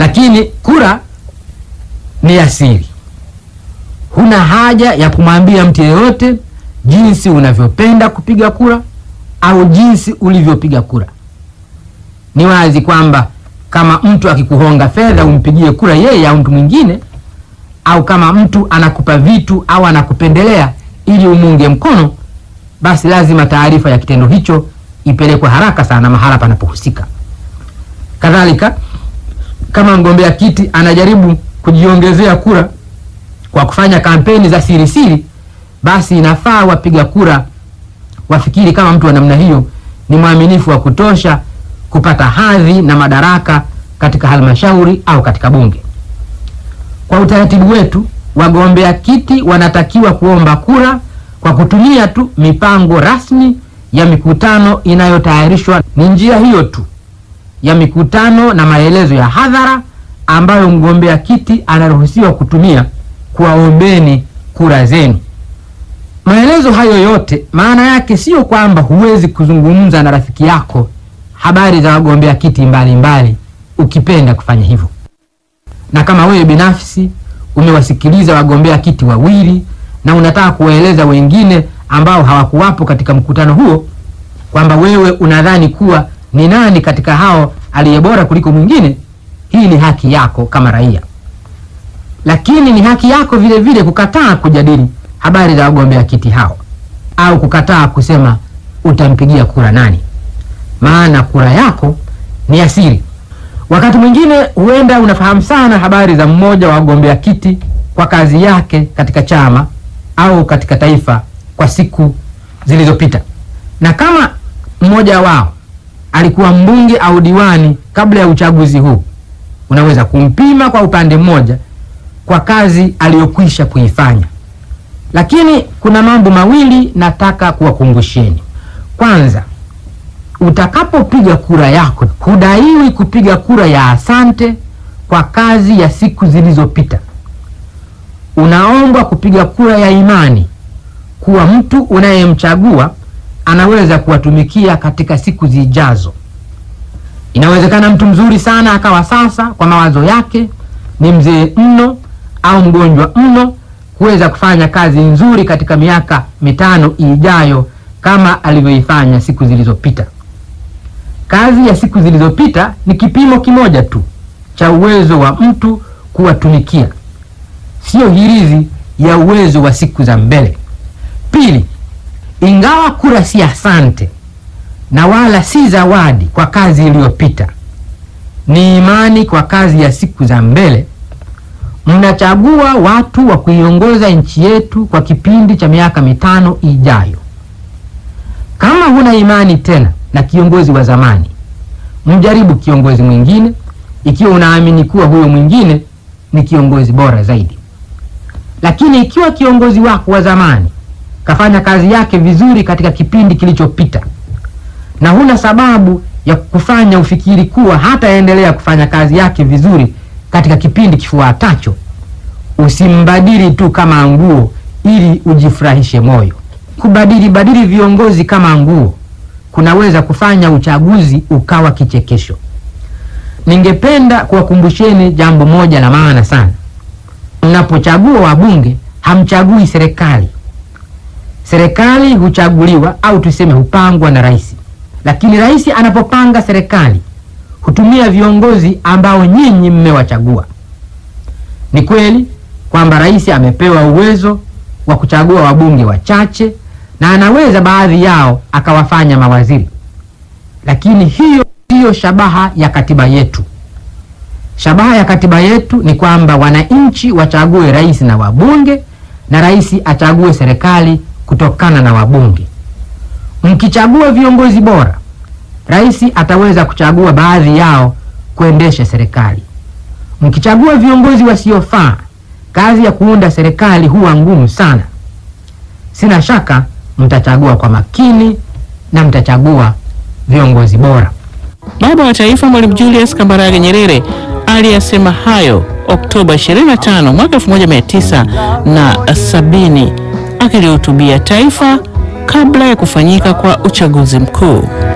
Lakini kura ni asiri. Huna haja ya kumwambia mtu yeyote jinsi unavyopenda kupiga kura au jinsi ulivyopiga kura. Ni wazi kwamba kama mtu akikuhonga fedha umpigie kura yeye au mtu mwingine, au kama mtu anakupa vitu au anakupendelea ili umunge mkono, basi lazima taarifa ya kitendo hicho ipelekwe haraka sana mahala panapohusika. Kadhalika, kama mgombea kiti anajaribu kujiongezea kura kwa kufanya kampeni za siri siri, basi inafaa wapiga kura wafikiri kama mtu wa namna hiyo ni mwaminifu wa kutosha kupata hadhi na madaraka katika halmashauri au katika bunge. Kwa utaratibu wetu, wagombea kiti wanatakiwa kuomba kura kwa kutumia tu mipango rasmi ya mikutano inayotayarishwa. Ni njia hiyo tu ya mikutano na maelezo ya hadhara ambayo mgombea kiti anaruhusiwa kutumia kuwaombeni kura zenu. Maelezo hayo yote maana yake sio kwamba huwezi kuzungumza na rafiki yako habari za wagombea kiti mbalimbali ukipenda kufanya hivyo. Na kama wewe binafsi umewasikiliza wagombea kiti wawili na unataka kuwaeleza wengine ambao hawakuwapo katika mkutano huo kwamba wewe unadhani kuwa ni nani katika hao aliyebora kuliko mwingine, hii ni haki yako kama raia. Lakini ni haki yako vile vile kukataa kujadili habari za wagombea kiti hao au kukataa kusema utampigia kura nani, maana kura yako ni asiri. Wakati mwingine huenda unafahamu sana habari za mmoja wa wagombea kiti kwa kazi yake katika chama au katika taifa kwa siku zilizopita. Na kama mmoja wao alikuwa mbunge au diwani kabla ya uchaguzi huu, unaweza kumpima kwa upande mmoja kwa kazi aliyokwisha kuifanya. Lakini kuna mambo mawili nataka kuwakumbusheni. Kwanza, utakapopiga kura yako, hudaiwi kupiga kura ya asante kwa kazi ya siku zilizopita. Unaombwa kupiga kura ya imani kuwa mtu unayemchagua anaweza kuwatumikia katika siku zijazo. Inawezekana mtu mzuri sana akawa sasa kwa mawazo yake ni mzee mno au mgonjwa mno kuweza kufanya kazi nzuri katika miaka 5 ijayo kama alivyoifanya siku zilizopita. Kazi ya siku zilizopita ni kipimo kimoja tu cha uwezo wa mtu kuwatumikia, sio hirizi ya uwezo wa siku za mbele. Pili, ingawa kura si asante na wala si zawadi kwa kazi iliyopita, ni imani kwa kazi ya siku za mbele. Mnachagua watu wa kuiongoza nchi yetu kwa kipindi cha miaka 5 ijayo. Kama huna imani tena na kiongozi wa zamani, mjaribu kiongozi mwingine ikiwa unaamini kuwa huyo mwingine ni kiongozi bora zaidi. Lakini ikiwa kiongozi wako wa zamani kafanya kazi yake vizuri katika kipindi kilichopita na huna sababu ya kufanya ufikiri kuwa hataendelea kufanya kazi yake vizuri katika kipindi kifuatacho, usimbadili tu kama nguo ili ujifurahishe moyo. Kubadili viongozi kama nguo kunaweza kufanya uchaguzi ukawa kichekesho. Ningependa kuwakumbusheni jambo moja la maana sana. Mnapochagua wabunge, hamchagui serikali. Serikali huchaguliwa au tuseme hupangwa na rais. Lakini rais anapopanga serikali hutumia viongozi ambao nyinyi mmewachagua. Ni kweli kwamba rais amepewa uwezo wa kuchagua wabunge wachache na anaweza baadhi yao akawafanya mawaziri. Lakini hiyo ndiyo shabaha ya katiba yetu. Shabaha ya katiba yetu ni kwamba wananchi wachague rais na wabunge na rais achague serikali kutokana na wabunge. Mkichagua viongozi bora, rais ataweza kuchagua baadhi yao kuendesha serikali. Mkichagua viongozi wasiofaa, kazi ya kuunda serikali huwa ngumu sana. Sina shaka mtachagua kwa makini na mtachagua viongozi bora. Baba wa Taifa Mwalimu Julius Kambarage Nyerere aliyasema hayo Oktoba 25 mwaka 1970 akilihutubia taifa kabla ya kufanyika kwa uchaguzi mkuu.